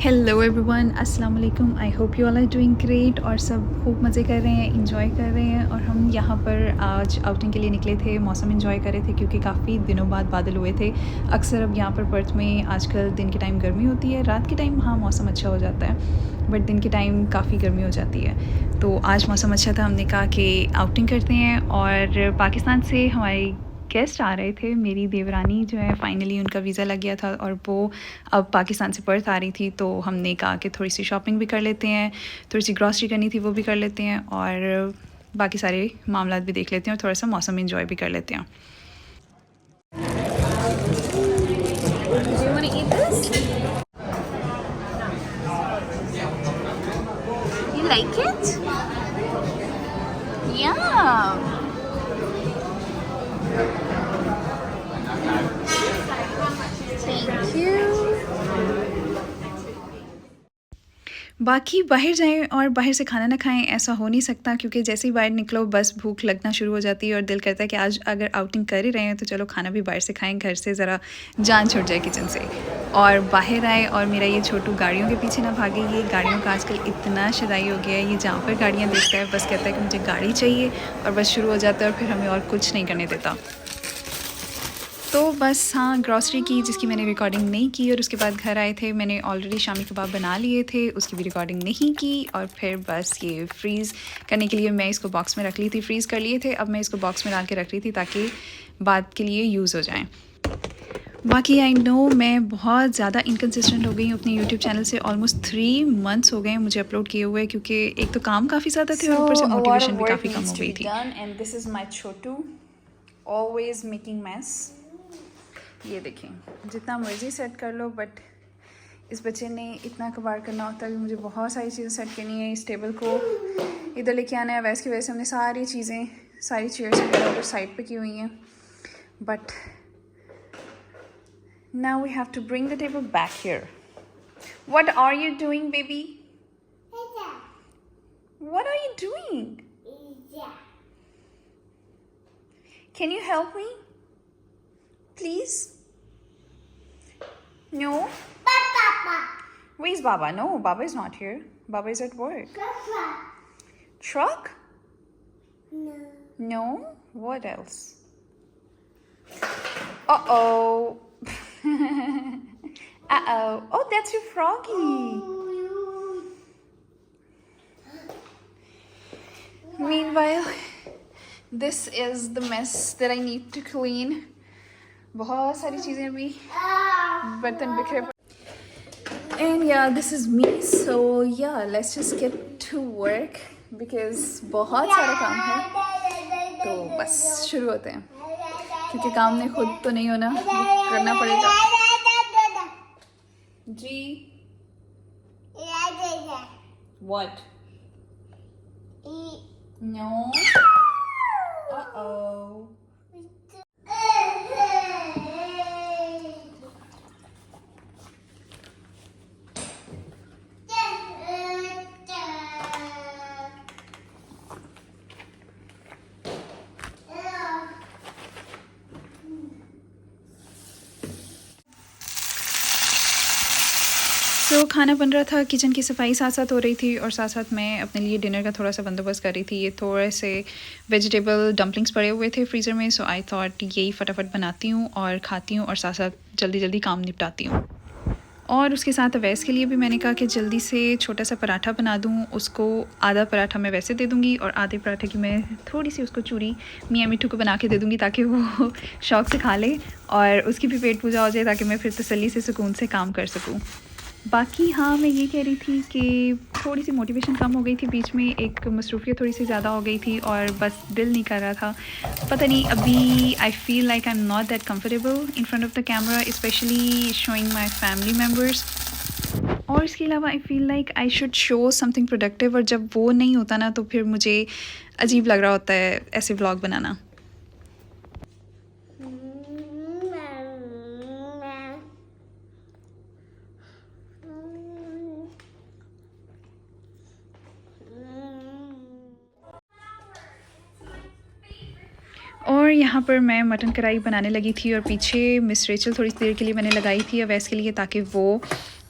Hello everyone, अस्सलाम वालेकुम। I hope you all are doing great और सब खूब मज़े कर रहे हैं, इंजॉय कर रहे हैं। और हम यहाँ पर आज आउटिंग के लिए निकले थे, मौसम इंजॉय कर रहे थे क्योंकि काफ़ी दिनों बाद बादल हुए थे। अक्सर अब यहाँ पर पर्थ में आजकल दिन के टाइम गर्मी होती है, रात के टाइम हाँ मौसम अच्छा हो जाता है, बट दिन के टाइम काफ़ी गर्मी हो जाती है। तो आज मौसम अच्छा था, हमने कहा कि आउटिंग करते हैं। और पाकिस्तान से हमारी गेस्ट आ रहे थे, मेरी देवरानी जो है फाइनली उनका वीज़ा लग गया था और वो अब पाकिस्तान से पर्थ आ रही थी। तो हमने कहा कि थोड़ी सी शॉपिंग भी कर लेते हैं, थोड़ी सी ग्रॉसरी करनी थी वो भी कर लेते हैं और बाकी सारे मामला भी देख लेते हैं और थोड़ा सा मौसम इंजॉय भी कर लेते हैं। Do you want to eat this? You like it? Yeah. Thank you. बाकी बाहर जाएं और बाहर से खाना ना खाएं ऐसा हो नहीं सकता, क्योंकि जैसे ही बाहर निकलो बस भूख लगना शुरू हो जाती है और दिल करता है कि आज अगर आउटिंग कर ही रहे हैं तो चलो खाना भी बाहर से खाएं, घर से ज़रा जान छुट जाए किचन से। और बाहर आए और मेरा ये छोटू गाड़ियों के पीछे ना भागे। ये गाड़ियों का आजकल इतना शदाई हो गया है, ये जहाँ पर गाड़ियाँ देखता है बस कहता है कि मुझे गाड़ी चाहिए और बस शुरू हो जाता है और फिर हमें और कुछ नहीं करने देता। तो बस हाँ, ग्रॉसरी की जिसकी मैंने रिकॉर्डिंग नहीं की और उसके बाद घर आए थे, मैंने ऑलरेडी शामी कबाब बना लिए थे, उसकी भी रिकॉर्डिंग नहीं की। और फिर बस ये फ्रीज़ करने के लिए मैं इसको बॉक्स में रख ली थी, फ्रीज़ कर लिए थे। अब मैं इसको बॉक्स में डाल के रख रही थी ताकि बाद के लिए यूज़ हो जाएँ। बाकी आई नो मैं बहुत ज़्यादा इनकन्सिस्टेंट हो गई हूँ अपने यूट्यूब चैनल से। ऑलमोस्ट 3 मंथ्स हो गए हैं मुझे अपलोड किए हुए, क्योंकि एक तो काम काफ़ी ज़्यादा थे और ऊपर से मोटिवेशन भी काफ़ी कम हो गई थी। एंड दिस इज़ माई छोटू ऑलवेज मेकिंग मैस। ये देखें, जितना मर्ज़ी सेट कर लो बट इस बच्चे ने इतना कबाड़ करना होता है कि मुझे बहुत सारी चीज़ें सेट करनी है। इस टेबल को इधर लेके आना है, वैसे की वजह से हमने सारी चीज़ें, सारी चेयर्स वगैरह उधर साइड पे की हुई हैं। But now we have to bring the table back here. What are you doing baby? What are you doing? Can you help me please? No? Where's Baba? No, Baba is not here. Baba is at work. Truck? No. No? What else? Uh-oh. Uh-oh. Oh, that's your froggy. Meanwhile, this is the mess that I need to clean. बहुत सारी चीज़ें अभी बर्तन बिखरे पड़े। And yeah, this is me. So yeah, let's just get to work because बहुत सारा काम है। तो बस शुरू होते हैं, क्योंकि काम ने खुद तो नहीं होना, करना पड़ेगा। जी What? No. Uh-oh. तो खाना बन रहा था, किचन की सफाई साथ साथ हो रही थी और साथ साथ मैं अपने लिए डिनर का थोड़ा सा बंदोबस्त कर रही थी। ये थोड़े से वेजिटेबल डम्पलिंग्स पड़े हुए थे फ्रीज़र में, सो आई थॉट यही फटाफट बनाती हूँ और खाती हूँ और साथ साथ जल्दी जल्दी काम निपटाती हूँ। और उसके साथ अवैस के लिए भी मैंने कहा कि जल्दी से छोटा सा पराठा बना दूँ। उसको आधा पराठा मैं वैसे दे दूँगी और आधे पराठे की मैं थोड़ी सी उसको चूरी मियाँ मिट्ठू को बना के दे दूँगी ताकि वो शौक़ से खा ले और उसकी भी पेट पूजा हो जाए, ताकि मैं फिर तसल्ली से सुकून से काम कर सकूँ। बाकी हाँ, मैं ये कह रही थी कि थोड़ी सी मोटिवेशन कम हो गई थी बीच में, एक मसरूफ़ियत थोड़ी सी ज़्यादा हो गई थी और बस दिल नहीं कर रहा था। पता नहीं, अभी I feel like I am not that comfortable in front of the camera, specially showing my family members. और इसके अलावा I feel like I should show something productive, और जब वो नहीं होता ना तो फिर मुझे अजीब लग रहा होता है ऐसे व्लॉग बनाना। और यहाँ पर मैं मटन कढ़ाई बनाने लगी थी और पीछे मिस रेचल थोड़ी देर के लिए मैंने लगाई थी अवैस के लिए, ताकि वो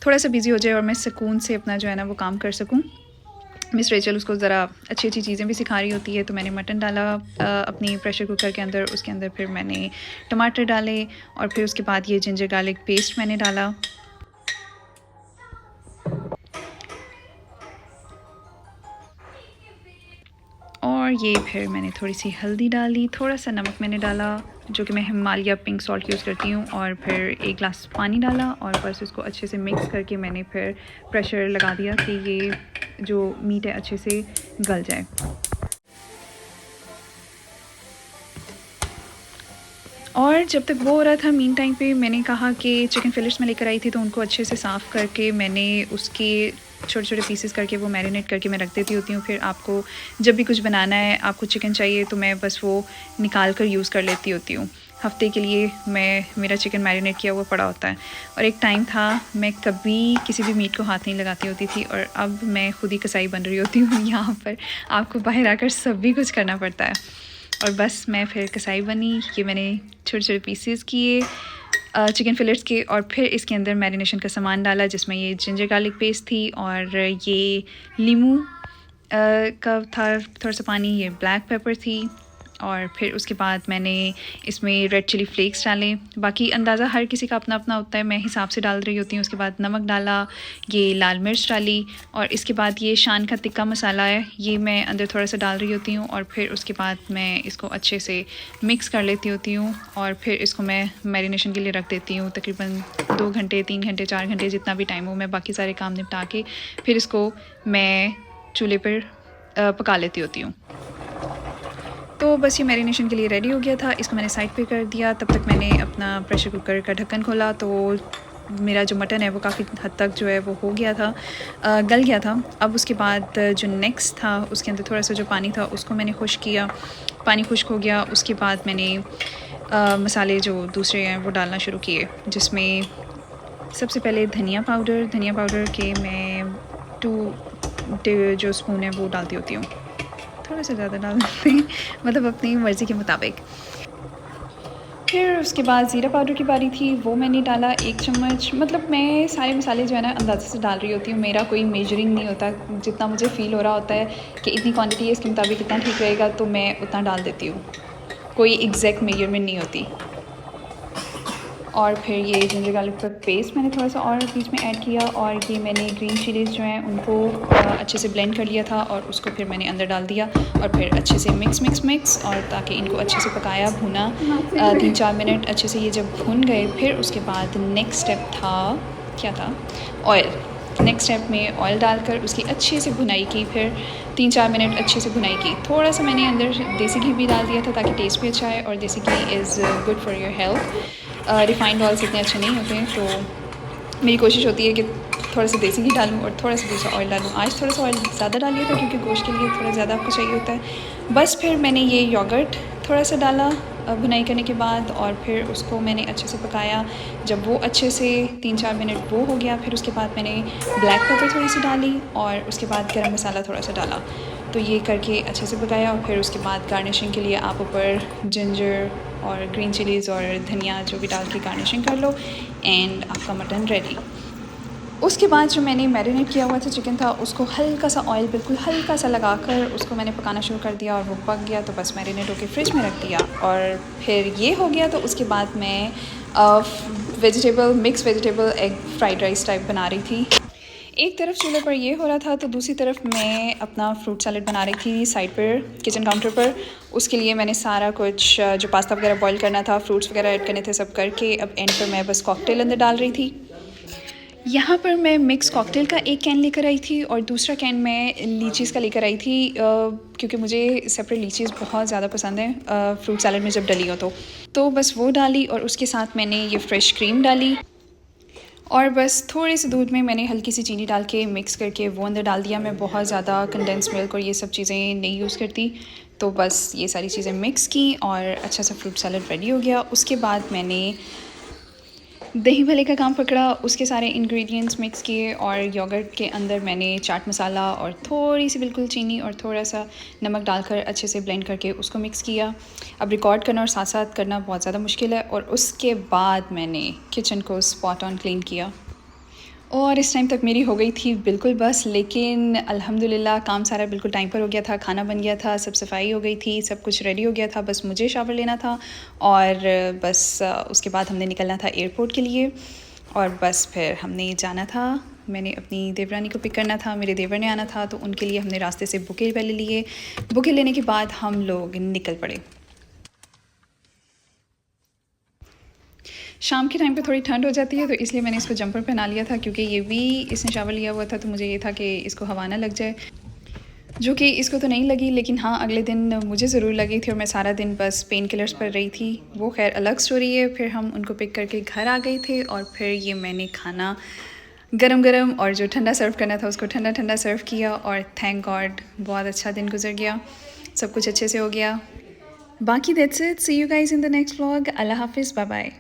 थोड़ा सा बिज़ी हो जाए और मैं सुकून से अपना जो है ना वो काम कर सकूँ। मिस रेचल उसको ज़रा अच्छी अच्छी चीज़ें भी सिखा रही होती है। तो मैंने मटन डाला अपनी प्रेशर कुकर के अंदर, उसके अंदर फिर मैंने टमाटर डाले और फिर उसके बाद ये जिंजर गार्लिक पेस्ट मैंने डाला। और ये फिर मैंने थोड़ी सी हल्दी डाली, थोड़ा सा नमक मैंने डाला जो कि मैं हिमालय पिंक सॉल्ट यूज़ करती हूँ, और फिर 1 गिलास पानी डाला और बस इसको अच्छे से मिक्स करके मैंने फिर प्रेशर लगा दिया कि ये जो मीट है अच्छे से गल जाए। और जब तक वो हो रहा था मीन टाइम पे मैंने कहा कि चिकन फिलेट्स में लेकर आई थी तो उनको अच्छे से साफ़ करके मैंने उसके छोटे छोटे पीसेस करके वो मैरिनेट करके मैं रख देती होती हूँ। फिर आपको जब भी कुछ बनाना है, आपको चिकन चाहिए तो मैं बस वो निकाल कर यूज़ कर लेती होती हूँ। हफ़्ते के लिए मेरा चिकन मैरिनेट किया हुआ पड़ा होता है। और एक टाइम था मैं कभी किसी भी मीट को हाथ नहीं लगाती होती थी, और अब मैं खुद ही कसाई बन रही होती हूँ। यहाँ पर आपको बाहर आकर सभी कुछ करना पड़ता है, और बस मैं फिर कसाई बनी। ये मैंने छोटे छोटे पीसेस किए चिकन फिलेट्स के, और फिर इसके अंदर मैरिनेशन का सामान डाला जिसमें ये जिंजर गार्लिक पेस्ट थी और ये लीमू का था थोड़ा सा पानी, ये ब्लैक पेपर थी, और फिर उसके बाद मैंने इसमें रेड चिली फ्लेक्स डाले। बाकी अंदाज़ा हर किसी का अपना अपना होता है, मैं हिसाब से डाल रही होती हूँ। उसके बाद नमक डाला, ये लाल मिर्च डाली, और इसके बाद ये शान का तिक्का मसाला है, ये मैं अंदर थोड़ा सा डाल रही होती हूँ। और फिर उसके बाद मैं इसको अच्छे से मिक्स कर लेती होती हूँ, और फिर इसको मैं मैरिनेशन के लिए रख देती हूँ तकरीबन 2 घंटे 3 घंटे 4 घंटे जितना भी टाइम हो। मैं बाकी सारे काम निपटा के फिर इसको मैं चूल्हे पर पका लेती होती हूँ। तो बस ये मैरिनेशन के लिए रेडी हो गया था, इसको मैंने साइड पे कर दिया। तब तक मैंने अपना प्रेशर कुकर का ढक्कन खोला, तो मेरा जो मटन है वो काफ़ी हद तक जो है वो हो गया था, गल गया था। अब उसके बाद जो नेक्स्ट था उसके अंदर थोड़ा सा जो पानी था उसको मैंने खुश्क किया, पानी खुश्क हो गया। उसके बाद मैंने मसाले जो दूसरे हैं वो डालना शुरू किए, जिसमें सबसे पहले धनिया पाउडर के मैं 2 जो स्पून है वो डालती होती हूँ, थोड़ा सा ज़्यादा डाल देते हैं, मतलब अपनी मर्ज़ी के मुताबिक। फिर उसके बाद ज़ीरा पाउडर की बारी थी, वो मैंने डाला 1 चम्मच। मतलब मैं सारे मसाले जो है ना अंदाज़े से डाल रही होती हूँ, मेरा कोई मेजरिंग नहीं होता। जितना मुझे फ़ील हो रहा होता है कि इतनी क्वांटिटी है, इसके मुताबिक इतना ठीक रहेगा, तो मैं उतना डाल देती हूँ, कोई एग्जैक्ट मेजरमेंट नहीं होती। और फिर ये जिंजर गार्लिक का पेस्ट मैंने थोड़ा सा और बीच में ऐड किया, और ये मैंने ग्रीन चिलीज़ जो हैं उनको अच्छे से ब्लेंड कर लिया था, और उसको फिर मैंने अंदर डाल दिया, और फिर अच्छे से मिक्स, और ताकि इनको अच्छे से पकाया, भुना 3-4 मिनट अच्छे से। ये जब भुन गए फिर उसके बाद नेक्स्ट स्टेप था, क्या था, ऑयल। नेक्स्ट स्टेप में ऑयल डालकर उसकी अच्छे से भुनाई की, फिर 3-4 मिनट अच्छे से भुनाई की। थोड़ा सा मैंने अंदर देसी घी भी डाल दिया था ताकि टेस्ट भी अच्छा है, और desi ghee is good for your health. Refined oils इतने अच्छे नहीं होते हैं, तो मेरी कोशिश होती है कि थोड़ा सा देसी घी डालूँ और थोड़ा सा दूसरा ऑयल डालूँ। आज थोड़ा सा ऑयल ज़्यादा डालिए था क्योंकि गोश्त के लिए थोड़ा ज़्यादा आपको चाहिए होता है। बस फिर मैंने ये योगर्ट थोड़ा सा डाला भुनाई करने के बाद, और फिर उसको मैंने अच्छे से पकाया। जब वो अच्छे से 3-4 मिनट वो हो गया, फिर उसके बाद मैंने ब्लैक पेपर थोड़ी सी डाली, और उसके बाद गरम मसाला थोड़ा सा डाला। तो ये करके अच्छे से पकाया, और फिर उसके बाद गार्निशिंग के लिए आप ऊपर जिंजर और ग्रीन चिलीज़ और धनिया जो भी डाल के गार्निशिंग कर लो, एंड आपका मटन रेडी। उसके बाद जो मैंने मैरिनेट किया हुआ था चिकन था, उसको हल्का सा ऑयल बिल्कुल हल्का सा लगाकर उसको मैंने पकाना शुरू कर दिया, और वो पक गया तो बस मैरिनेट होकर फ्रिज में रख दिया। और फिर ये हो गया तो उसके बाद मैं mix vegetable egg fried rice type बना रही थी। एक तरफ चूल्हे पर ये हो रहा था, तो दूसरी तरफ मैं अपना फ्रूट सैलेड बना रही थी साइड पर किचन काउंटर पर। उसके लिए मैंने सारा कुछ जो पास्ता वगैरह बॉईल करना था, फ्रूट्स वगैरह ऐड करने थे, सब करके अब एंड पर मैं बस कॉकटेल अंदर डाल रही थी। यहाँ पर मैं मिक्स कॉकटेल का 1 कैन लेकर आई थी, और दूसरा कैन मैं लीचीज़ का लेकर आई थी, क्योंकि मुझे सेपरेट लीचीज़ बहुत ज़्यादा पसंद है फ्रूट सैलेड में जब डली हो तो बस वो डाली, और उसके साथ मैंने ये फ्रेश क्रीम डाली, और बस थोड़े से दूध में मैंने हल्की सी चीनी डाल के मिक्स करके वो अंदर डाल दिया। मैं बहुत ज़्यादा कंडेंस मिल्क और ये सब चीज़ें नहीं यूज़ करती, तो बस ये सारी चीज़ें मिक्स की और अच्छा सा फ्रूट सैलेड रेडी हो गया। उसके बाद मैंने दही भल्ले का काम पकड़ा, उसके सारे इंग्रेडिएंट्स मिक्स किए और योगर्ट के अंदर मैंने चाट मसाला और थोड़ी सी बिल्कुल चीनी और थोड़ा सा नमक डालकर अच्छे से ब्लेंड करके उसको मिक्स किया। अब रिकॉर्ड करना और साथ साथ करना बहुत ज़्यादा मुश्किल है, और उसके बाद मैंने किचन को स्पॉट ऑन क्लीन किया और इस टाइम तक मेरी हो गई थी बिल्कुल बस। लेकिन अल्हम्दुलिल्लाह काम सारा बिल्कुल टाइम पर हो गया था, खाना बन गया था, सब सफाई हो गई थी, सब कुछ रेडी हो गया था, बस मुझे शावर लेना था और बस उसके बाद हमने निकलना था एयरपोर्ट के लिए और बस फिर हमने जाना था। मैंने अपनी देवरानी को पिक करना था, मेरे देवर ने आना था, तो उनके लिए हमने रास्ते से बुके पहले लिए। बुके लेने के बाद हम लोग निकल पड़े। शाम के टाइम पे थोड़ी ठंड हो जाती है, तो इसलिए मैंने इसको जंपर पहना लिया था, क्योंकि ये भी इसने शावर लिया हुआ था, तो मुझे ये था कि इसको हवा ना लग जाए, जो कि इसको तो नहीं लगी। लेकिन हाँ, अगले दिन मुझे ज़रूर लगी थी और मैं सारा दिन बस पेन किलर्स पर रही थी। वो खैर अलग स्टोरी है। फिर हम उनको पिक करके घर आ गए थे और फिर ये मैंने खाना गरम गरम और जो ठंडा सर्व करना था उसको ठंडा ठंडा सर्व किया, और थैंक गॉड बहुत अच्छा दिन गुजर गया, सब कुछ अच्छे से हो गया। बाकी that's it, see you guys in the next vlog. अल्लाह हाफिज़, बाय बाय।